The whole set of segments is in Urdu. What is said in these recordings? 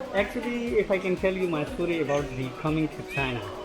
Actually, if I can tell you my story about the coming to China.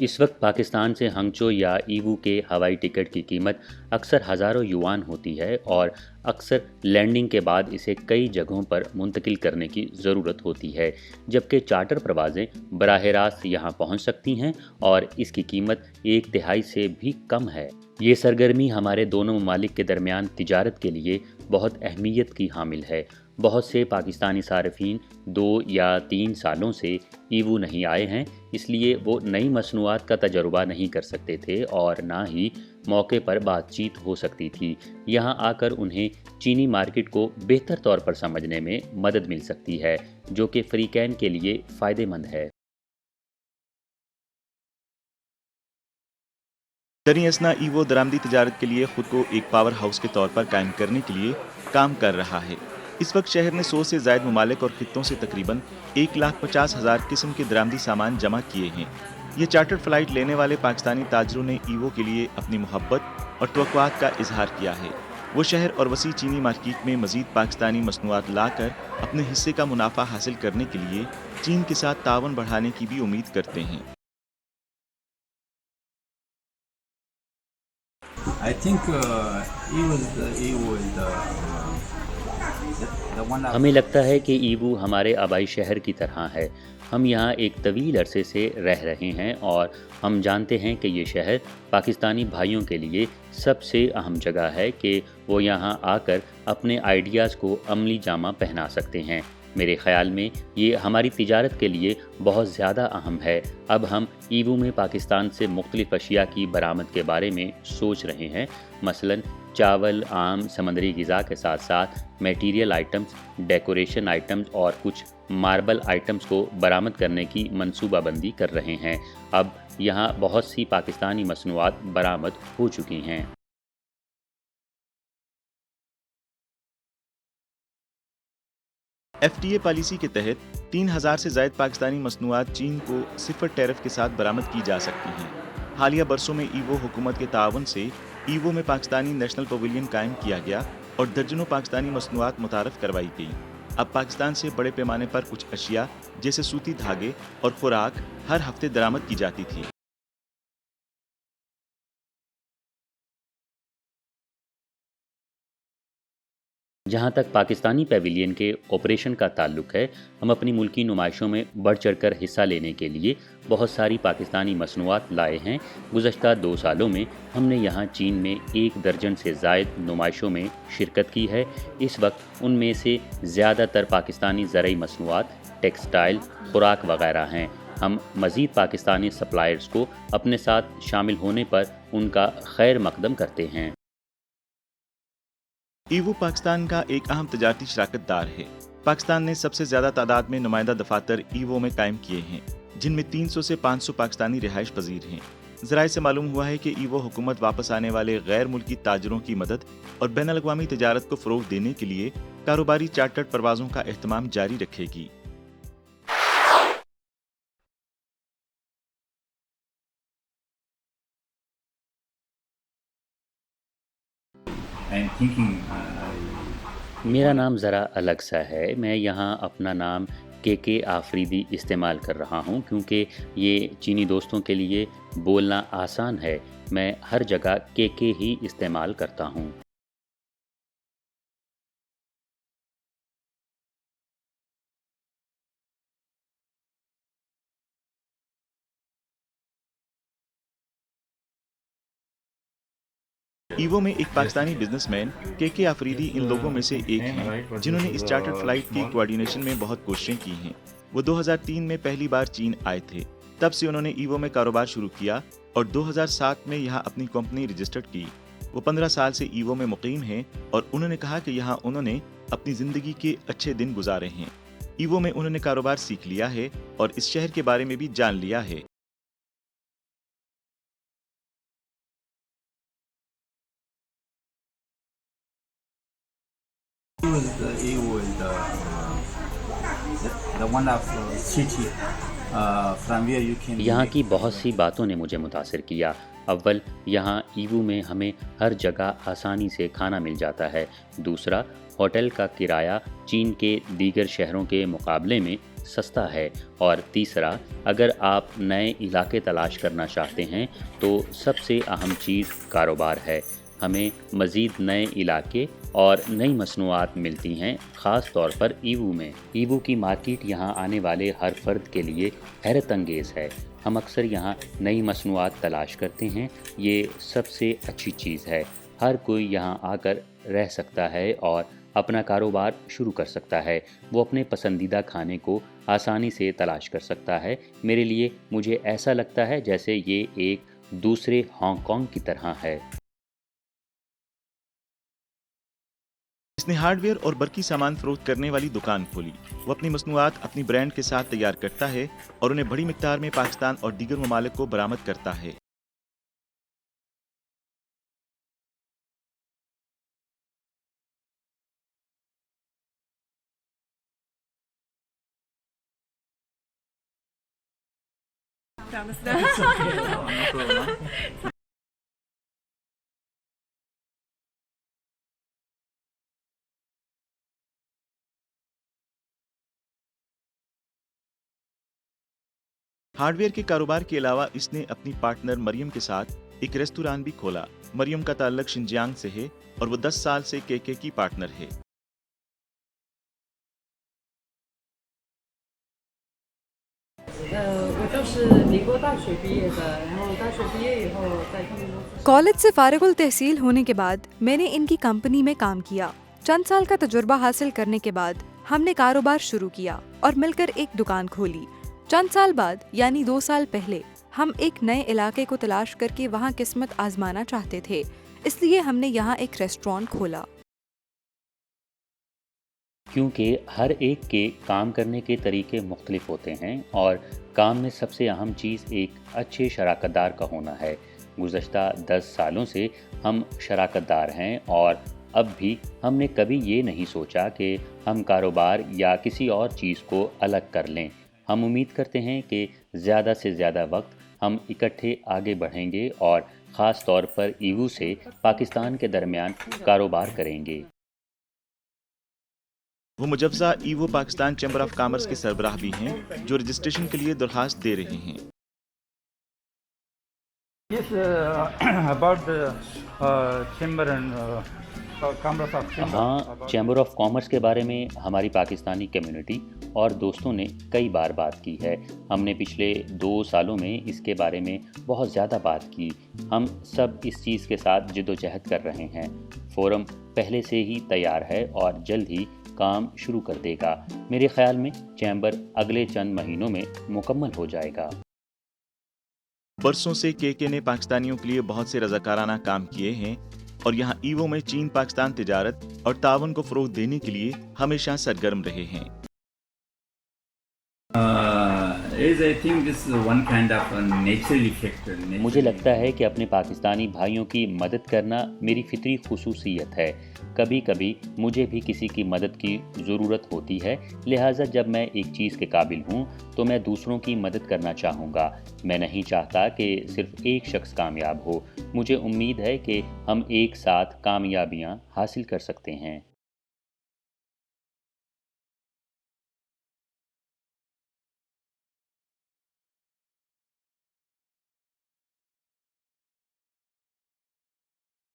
اس وقت پاکستان سے ہنگچو یا ایوو کے ہوائی ٹکٹ کی قیمت اکثر ہزاروں یوان ہوتی ہے اور اکثر لینڈنگ کے بعد اسے کئی جگہوں پر منتقل کرنے کی ضرورت ہوتی ہے، جبکہ چارٹر پروازیں براہ راست یہاں پہنچ سکتی ہیں اور اس کی قیمت 1/3 سے بھی کم ہے۔ یہ سرگرمی ہمارے دونوں ممالک کے درمیان تجارت کے لیے بہت اہمیت کی حامل ہے۔ بہت سے پاکستانی صارفین 2 یا 3 سالوں سے ایوو نہیں آئے ہیں، اس لیے وہ نئی مصنوعات کا تجربہ نہیں کر سکتے تھے اور نہ ہی موقع پر بات چیت ہو سکتی تھی۔ یہاں آ کر انہیں چینی مارکیٹ کو بہتر طور پر سمجھنے میں مدد مل سکتی ہے، جو کہ فریقین کے لیے فائدہ مند ہے۔ دریں اثنا ایوو درآمدی تجارت کے لیے خود کو ایک پاور ہاؤس کے طور پر قائم کرنے کے لیے کام کر رہا ہے۔ اس وقت شہر نے 100 سے زائد ممالک اور خطوں سے تقریباً 1,50,000 قسم کے درآمدی سامان جمع کیے ہیں۔ یہ چارٹر فلائٹ لینے والے پاکستانی تاجروں نے ایوو کے لیے اپنی محبت اور توقعات کا اظہار کیا ہے۔ وہ شہر اور وسیع چینی مارکیٹ میں مزید پاکستانی مصنوعات لا کر اپنے حصے کا منافع حاصل کرنے کے لیے چین کے ساتھ تعاون بڑھانے کی بھی امید کرتے ہیں۔ I think EVO is the one that ہمیں لگتا ہے کہ ایوو ہمارے آبائی شہر کی طرح ہے۔ ہم یہاں ایک طویل عرصے سے رہ رہے ہیں اور ہم جانتے ہیں کہ یہ شہر پاکستانی بھائیوں کے لیے سب سے اہم جگہ ہے کہ وہ یہاں آ کر اپنے آئیڈیاز کو عملی جامہ پہنا سکتے ہیں۔ میرے خیال میں یہ ہماری تجارت کے لیے بہت زیادہ اہم ہے۔ اب ہم ایوو میں پاکستان سے مختلف اشیاء کی برآمد کے بارے میں سوچ رہے ہیں، مثلاً چاول، آم، سمندری غذا کے ساتھ ساتھ میٹیریل آئٹمز، ڈیکوریشن آئٹمز اور کچھ ماربل آئٹمز کو برآمد کرنے کی منصوبہ بندی کر رہے ہیں۔ اب یہاں بہت سی پاکستانی مصنوعات برآمد ہو چکی ہیں۔ ایف ٹی اے پالیسی کے تحت 3,000 سے زائد پاکستانی مصنوعات چین کو صفر ٹیرف کے ساتھ برآمد کی جا سکتی ہیں۔ حالیہ برسوں میں ایوو حکومت کے تعاون سے ایوو میں پاکستانی نیشنل پویلین قائم کیا گیا اور درجنوں پاکستانی مصنوعات متعارف کروائی گئیں۔ اب پاکستان سے بڑے پیمانے پر کچھ اشیاء جیسے سوتی دھاگے اور خوراک ہر ہفتے درآمد کی جاتی تھی۔ جہاں تک پاکستانی پیویلین کے آپریشن کا تعلق ہے، ہم اپنی ملکی نمائشوں میں بڑھ چڑھ کر حصہ لینے کے لیے بہت ساری پاکستانی مصنوعات لائے ہیں۔ گزشتہ 2 سالوں میں ہم نے یہاں چین میں 1 درجن سے زائد نمائشوں میں شرکت کی ہے۔ اس وقت ان میں سے زیادہ تر پاکستانی زرعی مصنوعات، ٹیکسٹائل، خوراک وغیرہ ہیں۔ ہم مزید پاکستانی سپلائرز کو اپنے ساتھ شامل ہونے پر ان کا خیر مقدم کرتے ہیں۔ ایوو پاکستان کا ایک اہم تجارتی شراکت دار ہے۔ پاکستان نے سب سے زیادہ تعداد میں نمائندہ دفاتر ایوو میں قائم کیے ہیں، جن میں 300 سے 500 پاکستانی رہائش پذیر ہیں۔ ذرائع سے معلوم ہوا ہے کہ ایوو حکومت واپس آنے والے غیر ملکی تاجروں کی مدد اور بین الاقوامی تجارت کو فروغ دینے کے لیے کاروباری چارٹرڈ پروازوں کا اہتمام جاری رکھے گی۔ I'm thinking میرا نام ذرا الگ سا ہے۔ میں یہاں اپنا نام کے آفریدی استعمال کر رہا ہوں کیونکہ یہ چینی دوستوں کے لیے بولنا آسان ہے۔ میں ہر جگہ کے ہی استعمال کرتا ہوں۔ ایوو میں ایک پاکستانی بزنس مین کے آفریدی ان لوگوں میں سے ایک ہیں جنہوں نے اس چارٹر فلائٹ کی کوارڈینیشن میں بہت کوششیں کی ہیں۔ وہ 2003 میں پہلی بار چین آئے تھے، تب سے انہوں نے ایوو میں کاروبار شروع کیا اور 2007 میں یہاں اپنی کمپنی رجسٹرڈ کی۔ وہ 15 سال سے ایوو میں مقیم ہیں اور انہوں نے کہا کہ یہاں انہوں نے اپنی زندگی کے اچھے دن گزارے ہیں۔ ایوو میں انہوں نے کاروبار سیکھ لیا ہے اور اس شہر کے بارے میں بھی جان لیا ہے۔ EVO is the one of city from where you can. یہاں کی بہت سی باتوں نے مجھے متاثر کیا۔ اول، یہاں ایوو میں ہمیں ہر جگہ آسانی سے کھانا مل جاتا ہے۔ دوسرا، ہوٹل کا کرایہ چین کے دیگر شہروں کے مقابلے میں سستا ہے، اور تیسرا، اگر آپ نئے علاقے تلاش کرنا چاہتے ہیں تو سب سے اہم چیز کاروبار ہے۔ ہمیں مزید نئے علاقے اور نئی مصنوعات ملتی ہیں، خاص طور پر ایوو میں۔ ایوو کی مارکیٹ یہاں آنے والے ہر فرد کے لیے حیرت انگیز ہے۔ ہم اکثر یہاں نئی مصنوعات تلاش کرتے ہیں، یہ سب سے اچھی چیز ہے۔ ہر کوئی یہاں آ کر رہ سکتا ہے اور اپنا کاروبار شروع کر سکتا ہے۔ وہ اپنے پسندیدہ کھانے کو آسانی سے تلاش کر سکتا ہے۔ میرے لیے مجھے ایسا لگتا ہے جیسے یہ ایک دوسرے ہانگ کانگ کی طرح ہے۔ اس نے ہارڈ ویئر اور برقی سامان فروخت کرنے والی دکان کھولی۔ وہ اپنی مصنوعات اپنی برانڈ کے ساتھ تیار کرتا ہے اور انہیں بڑی مقدار میں پاکستان اور دیگر ممالک کو برآمد کرتا ہے۔ ہارڈ ویئر کے کاروبار کے علاوہ اس نے اپنی پارٹنر مریم کے ساتھ ایک ریستوران بھی کھولا۔ مریم کا تعلق شنجیانگ سے ہے اور وہ 10 سال سے کے کی پارٹنر ہے۔ کالج سے فارغ التحصیل ہونے کے بعد میں نے ان کی کمپنی میں کام کیا۔ چند سال کا تجربہ حاصل کرنے کے بعد ہم نے کاروبار شروع کیا اور مل کر ایک دکان کھولی۔ چند سال بعد یعنی 2 سال پہلے ہم ایک نئے علاقے کو تلاش کر کے وہاں قسمت آزمانا چاہتے تھے، اس لیے ہم نے یہاں ایک ریسٹورانٹ کھولا۔ کیونکہ ہر ایک کے کام کرنے کے طریقے مختلف ہوتے ہیں اور کام میں سب سے اہم چیز ایک اچھے شراکت دار کا ہونا ہے۔ گزشتہ 10 سالوں سے ہم شراکت دار ہیں اور اب بھی ہم نے کبھی یہ نہیں سوچا کہ ہم کاروبار یا کسی اور چیز کو الگ کر لیں۔ ہم امید کرتے ہیں کہ زیادہ سے زیادہ وقت ہم اکٹھے آگے بڑھیں گے اور خاص طور پر ایوو سے پاکستان کے درمیان کاروبار کریں گے۔ وہ مجوزہ ایوو پاکستان چیمبر آف کامرس کے سربراہ بھی ہیں، جو رجسٹریشن کے لیے درخواست دے رہے ہیں۔ Yes, about the chamber and commerce of chamber. ہاں، چیمبر آف کامرس کے بارے میں ہماری پاکستانی کمیونٹی اور دوستوں نے کئی بار بات کی ہے۔ ہم نے پچھلے 2 سالوں میں اس کے بارے میں بہت زیادہ بات کی۔ ہم سب اس چیز کے ساتھ جد و جہد کر رہے ہیں۔ فورم پہلے سے ہی تیار ہے اور جلد ہی کام شروع کر دے گا۔ میرے خیال میں چیمبر اگلے چند مہینوں میں مکمل ہو جائے گا۔ برسوں سے کے نے پاکستانیوں کے لیے بہت سے رضاکارانہ کام کیے ہیں اور یہاں ایوو میں چین پاکستان تجارت اور تعاون کو فروغ دینے کے لیے ہمیشہ سرگرم رہے ہیں۔ I think this is one kind of a natural effect. مجھے لگتا ہے کہ اپنے پاکستانی بھائیوں کی مدد کرنا میری فطری خصوصیت ہے۔ کبھی کبھی مجھے بھی کسی کی مدد کی ضرورت ہوتی ہے، لہٰذا جب میں ایک چیز کے قابل ہوں تو میں دوسروں کی مدد کرنا چاہوں گا۔ میں نہیں چاہتا کہ صرف ایک شخص کامیاب ہو۔ مجھے امید ہے کہ ہم ایک ساتھ کامیابیاں حاصل کر سکتے ہیں۔